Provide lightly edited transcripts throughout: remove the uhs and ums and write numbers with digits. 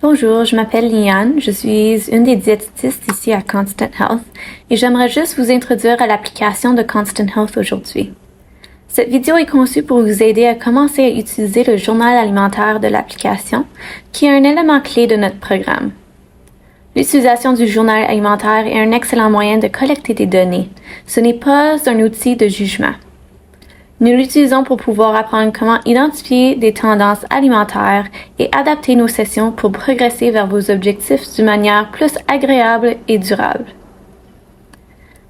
Bonjour, je m'appelle Liane, je suis une des diététistes ici à Constant Health et j'aimerais juste vous introduire à l'application de Constant Health aujourd'hui. Cette vidéo est conçue pour vous aider à commencer à utiliser le journal alimentaire de l'application, qui est un élément clé de notre programme. L'utilisation du journal alimentaire est un excellent moyen de collecter des données. Ce n'est pas un outil de jugement. Nous l'utilisons pour pouvoir apprendre comment identifier des tendances alimentaires et adapter nos sessions pour progresser vers vos objectifs d'une manière plus agréable et durable.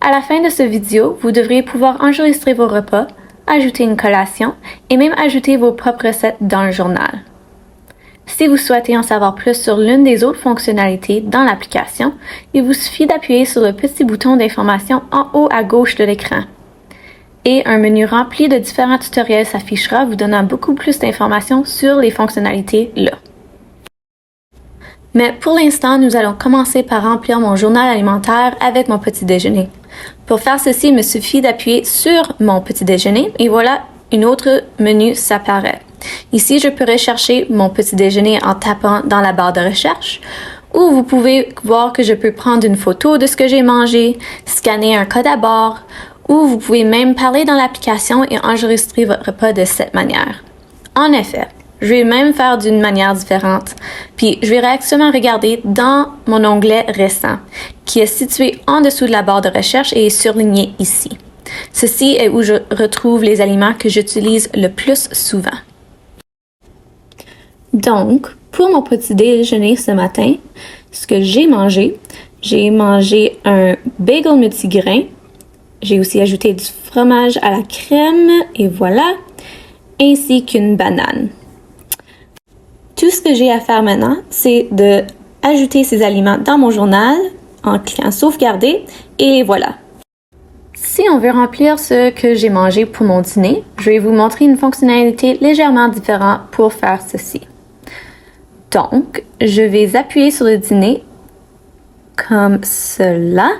À la fin de cette vidéo, vous devriez pouvoir enregistrer vos repas, ajouter une collation et même ajouter vos propres recettes dans le journal. Si vous souhaitez en savoir plus sur l'une des autres fonctionnalités dans l'application, il vous suffit d'appuyer sur le petit bouton d'information en haut à gauche de l'écran. Et un menu rempli de différents tutoriels s'affichera, vous donnant beaucoup plus d'informations sur les fonctionnalités là. Mais pour l'instant, nous allons commencer par remplir mon journal alimentaire avec mon petit déjeuner. Pour faire ceci, il me suffit d'appuyer sur mon petit déjeuner et voilà, une autre menu s'apparaît. Ici, je peux rechercher mon petit déjeuner en tapant dans la barre de recherche, ou vous pouvez voir que je peux prendre une photo de ce que j'ai mangé, scanner un code à bord, ou vous pouvez même parler dans l'application et enregistrer votre repas de cette manière. En effet, je vais même faire d'une manière différente, puis je vais actuellement regarder dans mon onglet récent, qui est situé en dessous de la barre de recherche et est surligné ici. Ceci est où je retrouve les aliments que j'utilise le plus souvent. Donc, pour mon petit déjeuner ce matin, ce que j'ai mangé un bagel multigrain. J'ai aussi ajouté du fromage à la crème et voilà, ainsi qu'une banane. Tout ce que j'ai à faire maintenant, c'est de ajouter ces aliments dans mon journal en cliquant sauvegarder et voilà. Si on veut remplir ce que j'ai mangé pour mon dîner, je vais vous montrer une fonctionnalité légèrement différente pour faire ceci. Donc, je vais appuyer sur le dîner comme cela.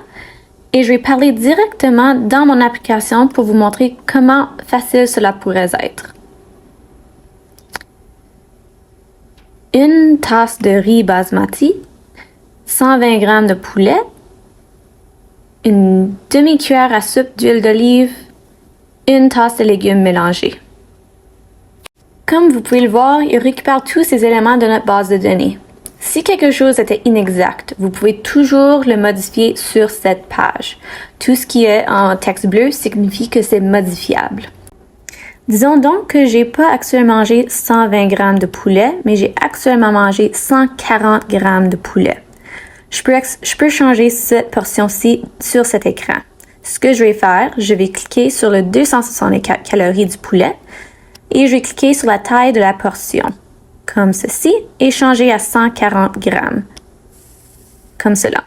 Et je vais parler directement dans mon application pour vous montrer comment facile cela pourrait être. Une tasse de riz basmati, 120 g de poulet, une demi-cuillère à soupe d'huile d'olive, une tasse de légumes mélangés. Comme vous pouvez le voir, il récupère tous ces éléments de notre base de données. Si quelque chose était inexact, vous pouvez toujours le modifier sur cette page. Tout ce qui est en texte bleu signifie que c'est modifiable. Disons donc que j'ai pas actuellement mangé 120 g de poulet, mais j'ai actuellement mangé 140 g de poulet. Je peux changer cette portion-ci sur cet écran. Ce que je vais faire, je vais cliquer sur le 264 calories du poulet et je vais cliquer sur la taille de la portion. Comme ceci, et changer à 140 g. Comme cela.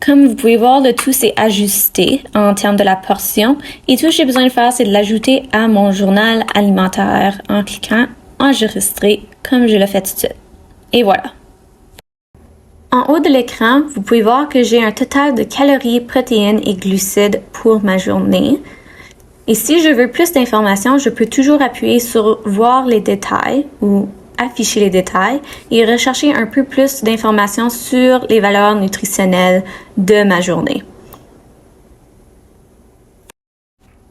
Comme vous pouvez voir, le tout s'est ajusté en termes de la portion et tout ce que j'ai besoin de faire, c'est de l'ajouter à mon journal alimentaire en cliquant enregistrer comme je l'ai fait tout de suite. Et voilà. En haut de l'écran, vous pouvez voir que j'ai un total de calories, protéines et glucides pour ma journée. Et si je veux plus d'informations, je peux toujours appuyer sur voir les détails ou afficher les détails et rechercher un peu plus d'informations sur les valeurs nutritionnelles de ma journée.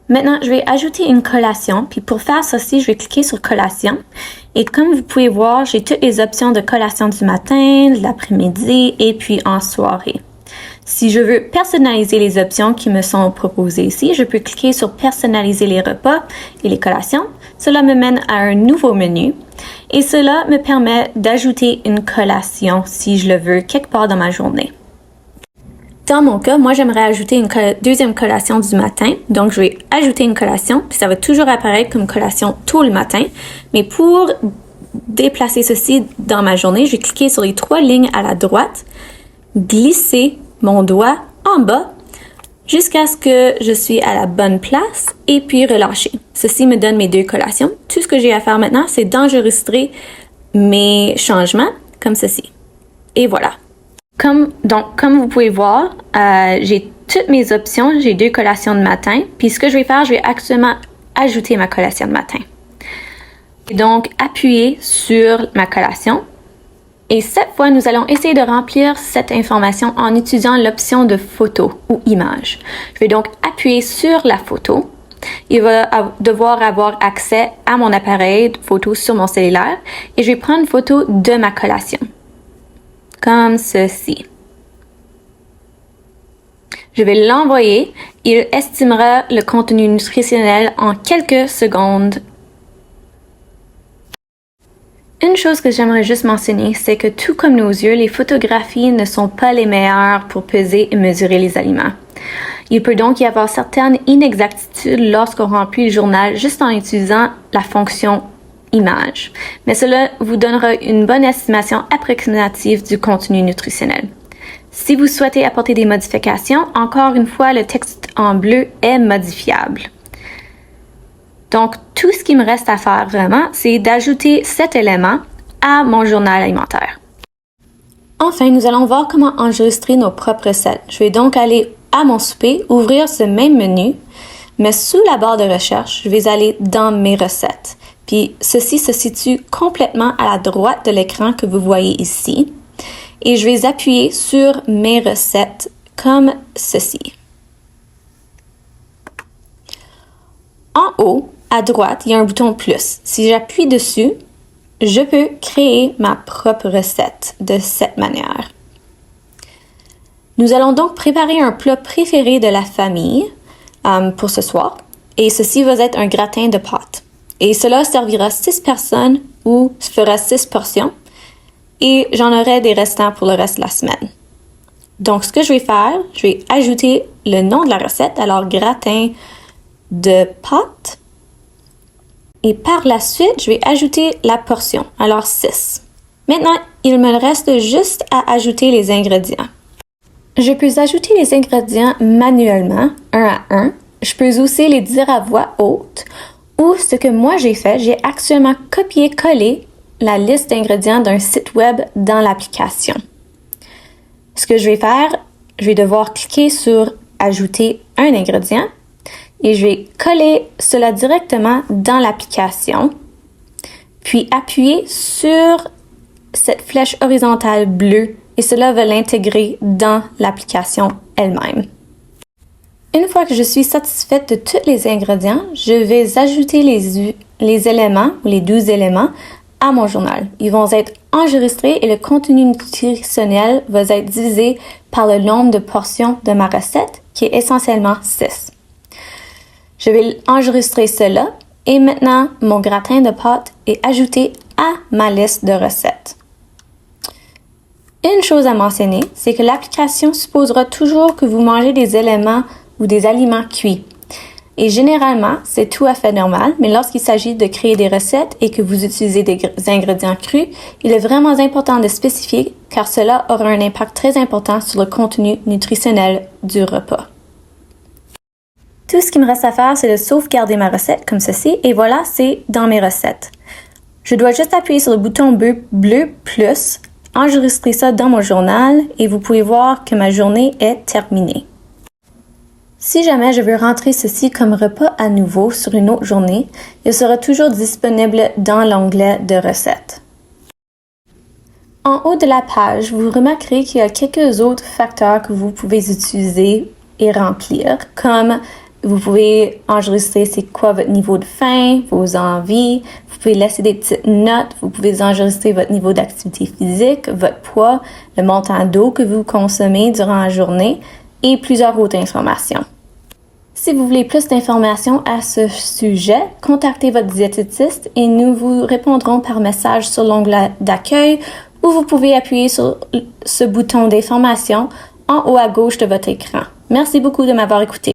Maintenant, je vais ajouter une collation, puis pour faire ceci, je vais cliquer sur collation. Et comme vous pouvez voir, j'ai toutes les options de collation du matin, de l'après-midi et puis en soirée. Si je veux personnaliser les options qui me sont proposées ici, je peux cliquer sur personnaliser les repas et les collations. Cela me mène à un nouveau menu et cela me permet d'ajouter une collation si je le veux quelque part dans ma journée. Dans mon cas, moi j'aimerais ajouter une deuxième collation du matin, donc je vais ajouter une collation, puis ça va toujours apparaître comme collation tôt le matin, mais pour déplacer ceci dans ma journée, je vais cliquer sur les 3 lignes à la droite, glisser mon doigt en bas jusqu'à ce que je suis à la bonne place et puis relâcher. Ceci me donne mes 2 collations. Tout ce que j'ai à faire maintenant, c'est d'enregistrer mes changements comme ceci. Et voilà. Comme vous pouvez voir, j'ai toutes mes options. J'ai 2 collations de matin. Puis ce que je vais faire, je vais actuellement ajouter ma collation de matin. Et donc, appuyer sur ma collation. Et cette fois, nous allons essayer de remplir cette information en utilisant l'option de photo ou image. Je vais donc appuyer sur la photo. Il va devoir avoir accès à mon appareil photo sur mon cellulaire et je vais prendre une photo de ma collation. Comme ceci. Je vais l'envoyer. Il estimera le contenu nutritionnel en quelques secondes. Une chose que j'aimerais juste mentionner, c'est que tout comme nos yeux, les photographies ne sont pas les meilleures pour peser et mesurer les aliments. Il peut donc y avoir certaines inexactitudes lorsqu'on remplit le journal juste en utilisant la fonction image, mais cela vous donnera une bonne estimation approximative du contenu nutritionnel. Si vous souhaitez apporter des modifications, encore une fois, le texte en bleu est modifiable. Donc, tout ce qui me reste à faire vraiment, c'est d'ajouter cet élément à mon journal alimentaire. Enfin, nous allons voir comment enregistrer nos propres recettes. Je vais donc aller à mon souper, ouvrir ce même menu, mais sous la barre de recherche, je vais aller dans mes recettes. Puis, ceci se situe complètement à la droite de l'écran que vous voyez ici. Et je vais appuyer sur mes recettes comme ceci. En haut, à droite, il y a un bouton plus. Si j'appuie dessus, je peux créer ma propre recette de cette manière. Nous allons donc préparer un plat préféré de la famille pour ce soir. Et ceci va être un gratin de pâtes. Et cela servira 6 personnes ou fera 6 portions. Et j'en aurai des restants pour le reste de la semaine. Donc, ce que je vais faire, je vais ajouter le nom de la recette, alors gratin de pâtes. Et par la suite, je vais ajouter la portion, alors 6. Maintenant, il me reste juste à ajouter les ingrédients. Je peux ajouter les ingrédients manuellement, un à un. Je peux aussi les dire à voix haute. Ou ce que moi j'ai fait, j'ai actuellement copié-collé la liste d'ingrédients d'un site web dans l'application. Ce que je vais faire, je vais devoir cliquer sur « Ajouter un ingrédient » et je vais coller cela directement dans l'application, puis appuyer sur cette flèche horizontale bleue et cela va l'intégrer dans l'application elle-même. Une fois que je suis satisfaite de tous les ingrédients, je vais ajouter les éléments ou les 12 éléments à mon journal. Ils vont être enregistrés et le contenu nutritionnel va être divisé par le nombre de portions de ma recette, qui est essentiellement 6. Je vais enregistrer cela et maintenant mon gratin de pâtes est ajouté à ma liste de recettes. Une chose à mentionner, c'est que l'application supposera toujours que vous mangez des éléments ou des aliments cuits. Et généralement, c'est tout à fait normal, mais lorsqu'il s'agit de créer des recettes et que vous utilisez des ingrédients crus, il est vraiment important de spécifier car cela aura un impact très important sur le contenu nutritionnel du repas. Tout ce qui me reste à faire, c'est de sauvegarder ma recette comme ceci et voilà, c'est dans mes recettes. Je dois juste appuyer sur le bouton bleu plus, enregistrer ça dans mon journal et vous pouvez voir que ma journée est terminée. Si jamais je veux rentrer ceci comme repas à nouveau sur une autre journée, il sera toujours disponible dans l'onglet de recettes. En haut de la page, vous remarquerez qu'il y a quelques autres facteurs que vous pouvez utiliser et remplir, comme vous pouvez enregistrer c'est quoi votre niveau de faim, vos envies, vous pouvez laisser des petites notes, vous pouvez enregistrer votre niveau d'activité physique, votre poids, le montant d'eau que vous consommez durant la journée, et plusieurs autres informations. Si vous voulez plus d'informations à ce sujet, contactez votre diététiste et nous vous répondrons par message sur l'onglet d'accueil ou vous pouvez appuyer sur ce bouton d'information en haut à gauche de votre écran. Merci beaucoup de m'avoir écouté.